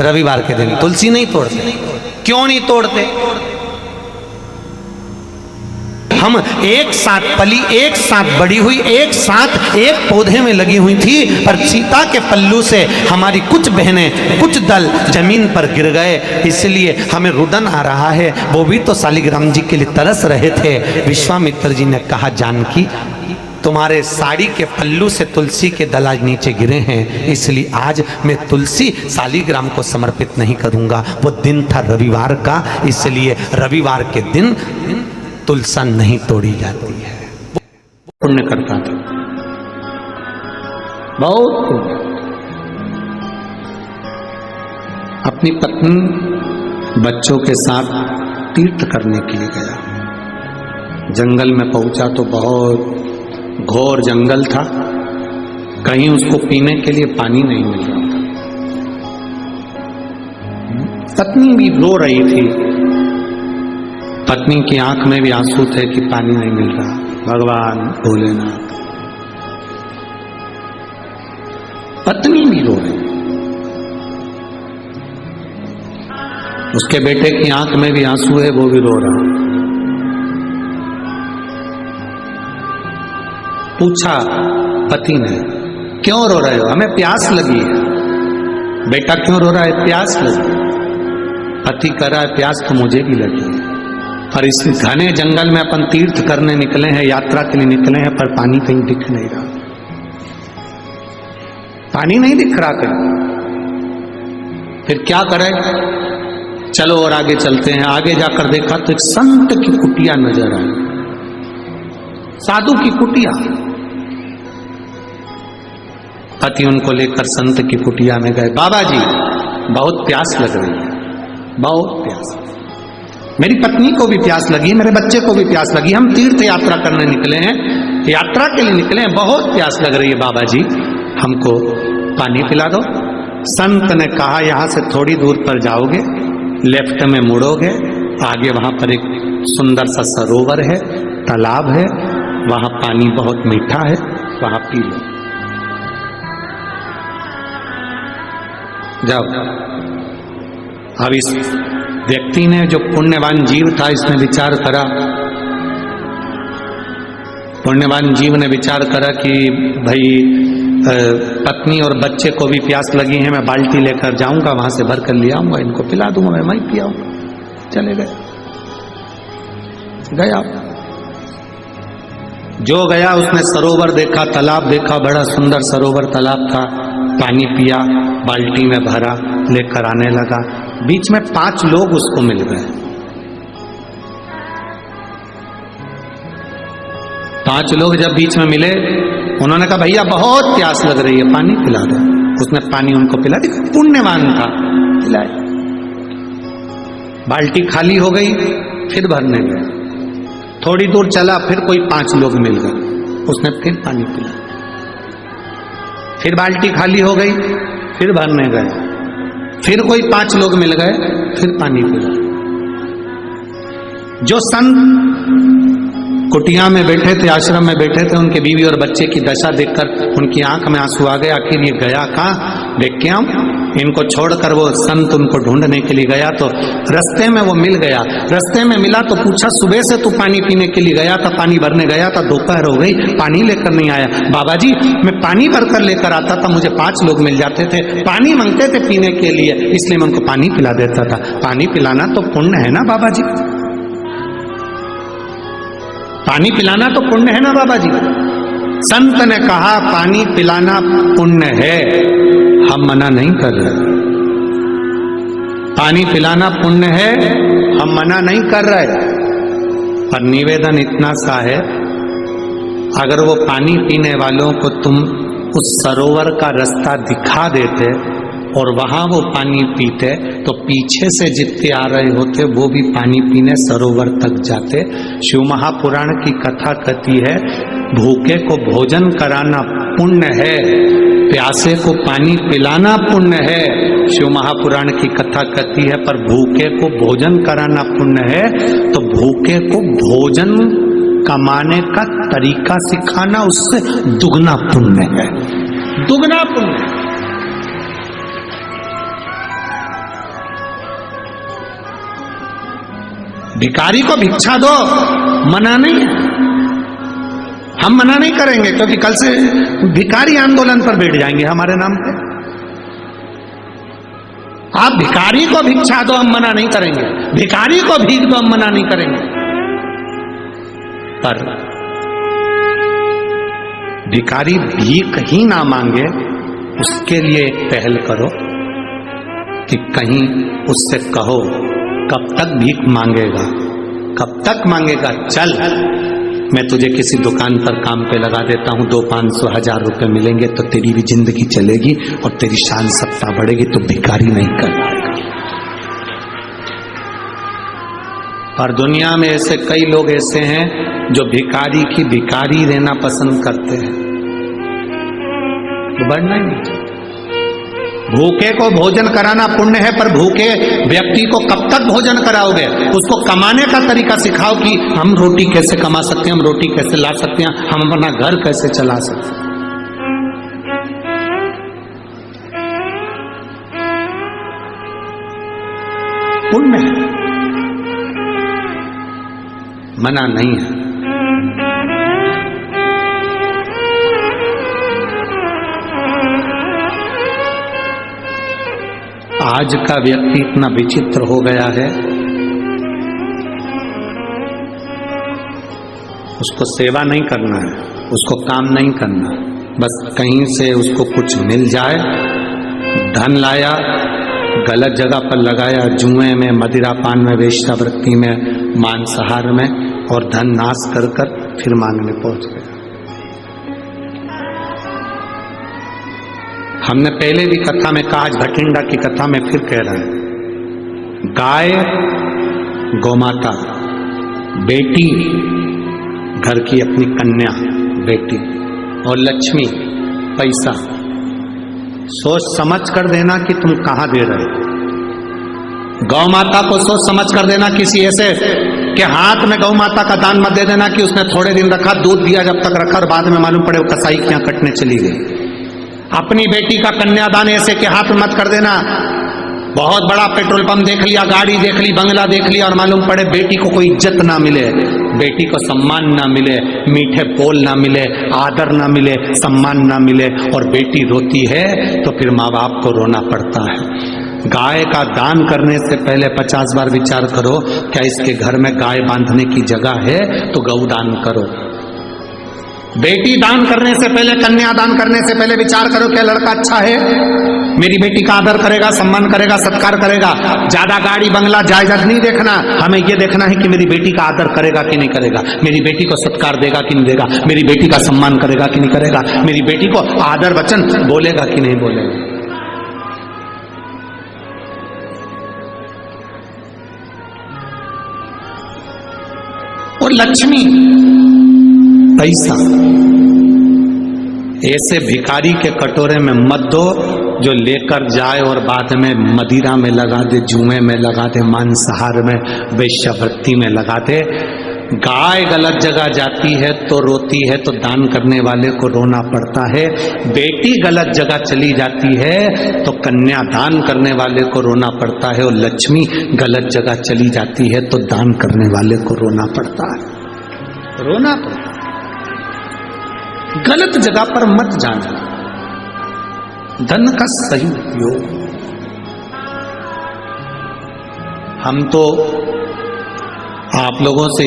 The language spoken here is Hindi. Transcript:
रविवार के दिन तुलसी नहीं तोड़ते। क्यों नहीं तोड़ते? हम एक साथ पली, एक साथ बड़ी हुई, एक साथ एक पौधे में लगी हुई थी, पर सीता के पल्लू से हमारी कुछ बहनें, कुछ दल जमीन पर गिर गए, इसलिए हमें रुदन आ रहा है। वो भी तो शालिग्राम जी के लिए तरस रहे थे। विश्वामित्र जी ने कहा, जानकी तुम्हारे साड़ी के पल्लू से तुलसी के दल आज नीचे गिरे हैं, इसलिए आज मैं तुलसी शालिग्राम को समर्पित नहीं करूंगा। वो दिन था रविवार का, इसलिए रविवार के दिन तुलसा नहीं तोड़ी जाती है। पुण्य करता था, बहुत पुण्य। अपनी पत्नी बच्चों के साथ तीर्थ करने के लिए गया। जंगल में पहुंचा तो बहुत घोर जंगल था, कहीं उसको पीने के लिए पानी नहीं मिल रहा था। पत्नी भी रो रही थी, पत्नी की आंख में भी आंसू थे कि पानी नहीं मिल रहा। भगवान भोलेनाथ, पत्नी भी रो रही, उसके बेटे की आंख में भी आंसू है, वो भी रो रहा। पूछा पति ने, क्यों रो रहे हो? हमें प्यास लगी है। बेटा क्यों रो रहा है? प्यास लगी। पति कह रहा है, प्यास तो मुझे भी लगी है, पर इस घने जंगल में अपन तीर्थ करने निकले हैं, यात्रा के लिए निकले हैं, पर पानी कहीं दिख नहीं रहा, पानी नहीं दिख रहा कहीं। फिर क्या करें? चलो और आगे चलते हैं। आगे जाकर देखा तो एक संत की कुटिया नजर आई, साधु की कुटिया। पति उनको लेकर संत की कुटिया में गए। बाबा जी, बहुत प्यास लग रही है, बहुत प्यास, मेरी पत्नी को भी प्यास लगी, मेरे बच्चे को भी प्यास लगी, हम तीर्थ यात्रा करने निकले हैं, यात्रा के लिए निकले हैं, बहुत प्यास लग रही है, बाबा जी हमको पानी पिला दो। संत ने कहा, यहां से थोड़ी दूर पर जाओगे, लेफ्ट में मुड़ोगे, आगे वहां पर एक सुंदर सा सरोवर है, तालाब है, वहां पानी बहुत मीठा है, वहां पी लो, जाओ। अब इस व्यक्ति ने, जो पुण्यवान जीव था, इसने विचार करा, पुण्यवान जीव ने विचार करा कि भाई पत्नी और बच्चे को भी प्यास लगी है, मैं बाल्टी लेकर जाऊंगा, वहां से भर कर ले आऊंगा, इनको पिला दूंगा, मैं वहीं पियाऊंगा। चले गए, गया, जो गया उसने सरोवर देखा, तालाब देखा, बड़ा सुंदर सरोवर तालाब था, पानी पिया, बाल्टी में भरा, लेकर आने लगा। बीच में 5 लोग उसको मिल गए। 5 लोग जब बीच में मिले, उन्होंने कहा, भैया बहुत प्यास लग रही है, पानी पिला दो। उसने पानी उनको पिला दिया, पुण्यवान था, पिलाए। बाल्टी खाली हो गई, फिर भरने गए, थोड़ी दूर चला, फिर कोई 5 लोग मिल गए, उसने फिर पानी पिला। फिर बाल्टी खाली हो गई, फिर भरने गए, फिर कोई 5 लोग मिल गए, फिर पानी पिला। जो संत कुटिया में बैठे थे, आश्रम में बैठे थे, उनके बीवी और बच्चे की दशा देखकर उनकी आंख में आंसू आ गए। आखिर ये गया कहाँ? देख के हम इनको छोड़कर वो संत उनको ढूंढने के लिए गया, तो रास्ते में वो मिल गया। रास्ते में मिला तो पूछा, सुबह से तू पानी पीने के लिए गया था, पानी भरने गया था, दोपहर हो गई, पानी लेकर नहीं आया। बाबा जी, मैं पानी भरकर लेकर आता था, मुझे 5 लोग मिल जाते थे, पानी मांगते थे पीने के लिए, इसलिए मैं उनको पानी पिला देता था। पानी पिलाना तो पुण्य है ना बाबा जी, पानी पिलाना तो पुण्य है ना बाबा जी। संत ने कहा, पानी पिलाना पुण्य है, हम मना नहीं कर रहे, पानी पिलाना पुण्य है, हम मना नहीं कर रहे, पर निवेदन इतना सा है, अगर वो पानी पीने वालों को तुम उस सरोवर का रास्ता दिखा देते और वहां वो पानी पीते, तो पीछे से जितने आ रहे होते वो भी पानी पीने सरोवर तक जाते। शिव महापुराण की कथा कहती है, भूखे को भोजन कराना पुण्य है, प्यासे को पानी पिलाना पुण्य है। शिव महापुराण की कथा कहती है, पर भूखे को भोजन कराना पुण्य है, तो भूखे को भोजन कमाने का तरीका सिखाना उससे दुगना पुण्य है, दुगना पुण्य। भिखारी को भिक्षा दो, मना नहीं है, हम मना नहीं करेंगे, क्योंकि कल से भिखारी आंदोलन पर बैठ जाएंगे हमारे नाम पे। आप भिखारी को भिक्षा दो, हम मना नहीं करेंगे, भिखारी को भीख दो, हम मना नहीं करेंगे, पर भिखारी भीख ही ना मांगे उसके लिए एक पहल करो कि कहीं उससे कहो, कब तक भीख मांगेगा, कब तक मांगेगा, चल मैं तुझे किसी दुकान पर काम पे लगा देता हूं, 200, 500, 1000 रुपए मिलेंगे तो तेरी भी जिंदगी चलेगी और तेरी शान सत्ता बढ़ेगी, तो भिखारी नहीं कर पाएगा। और दुनिया में ऐसे कई लोग ऐसे हैं जो भिखारी की भिखारी रहना पसंद करते हैं, तो बढ़ना ही नहीं। भूखे को भोजन कराना पुण्य है, पर भूखे व्यक्ति को कब तक भोजन कराओगे? उसको कमाने का तरीका सिखाओ कि हम रोटी कैसे कमा सकते हैं, हम रोटी कैसे ला सकते हैं, हम अपना घर कैसे चला सकते हैं। पुण्य है, मना नहीं है। आज का व्यक्ति इतना विचित्र हो गया है, उसको सेवा नहीं करना है, उसको काम नहीं करना, बस कहीं से उसको कुछ मिल जाए, धन लाया, गलत जगह पर लगाया, जुए में, मदिरा पान में, वेश्यावृत्ति में, मांसाहार में, और धन नाश कर कर फिर मांगने पहुंच गया। हमने पहले भी कथा में कहा, आज भटिंडा की कथा में फिर कह रहा है, गाय गौमाता, बेटी घर की अपनी कन्या बेटी, और लक्ष्मी पैसा, सोच समझ कर देना कि तुम कहां दे रहे हो। गौ माता को सोच समझ कर देना, किसी ऐसे के हाथ में गौ माता का दान मत दे देना कि उसने थोड़े दिन रखा, दूध दिया जब तक रखा और बाद में मालूम पड़े वो कसाई के यहां कटने चली गई। अपनी बेटी का कन्यादान ऐसे के हाथ में मत कर देना। बहुत बड़ा पेट्रोल पंप देख लिया, गाड़ी देख ली, बंगला देख लिया, और मालूम पड़े बेटी को कोई इज्जत ना मिले, बेटी को सम्मान ना मिले, मीठे बोल ना मिले, आदर ना मिले, सम्मान ना मिले, और बेटी रोती है तो फिर माँ बाप को रोना पड़ता है। गाय का दान करने से पहले 50 बार विचार करो, क्या इसके घर में गाय बांधने की जगह है तो गौ दान करो। बेटी दान करने से पहले, कन्या दान करने से पहले विचार करो, क्या लड़का अच्छा है, मेरी बेटी का आदर करेगा, सम्मान करेगा, सत्कार करेगा। ज्यादा गाड़ी बंगला जायदाद नहीं देखना, हमें यह देखना है कि मेरी बेटी का आदर करेगा कि नहीं करेगा, मेरी बेटी को सत्कार देगा कि नहीं देगा, मेरी बेटी का सम्मान करेगा कि नहीं करेगा, मेरी बेटी को आदर वचन बोलेगा कि नहीं बोलेगा। और लक्ष्मी पैसा, ऐसे भिखारी के कटोरे में मत दो जो लेकर जाए और बाद में मदिरा में लगा दे, जुए में लगा दे, मांसाहार में, वेश्यावृत्ति में लगा दे। गाय गलत जगह जाती है तो रोती है, तो दान करने वाले को रोना पड़ता है। बेटी गलत जगह चली जाती है तो कन्या दान करने वाले को रोना पड़ता है, और लक्ष्मी गलत जगह चली जाती है तो दान करने वाले को रोना पड़ता है। रोना पड़ता है। गलत जगह पर मत जाना, धन का सही उपयोग। हम तो आप लोगों से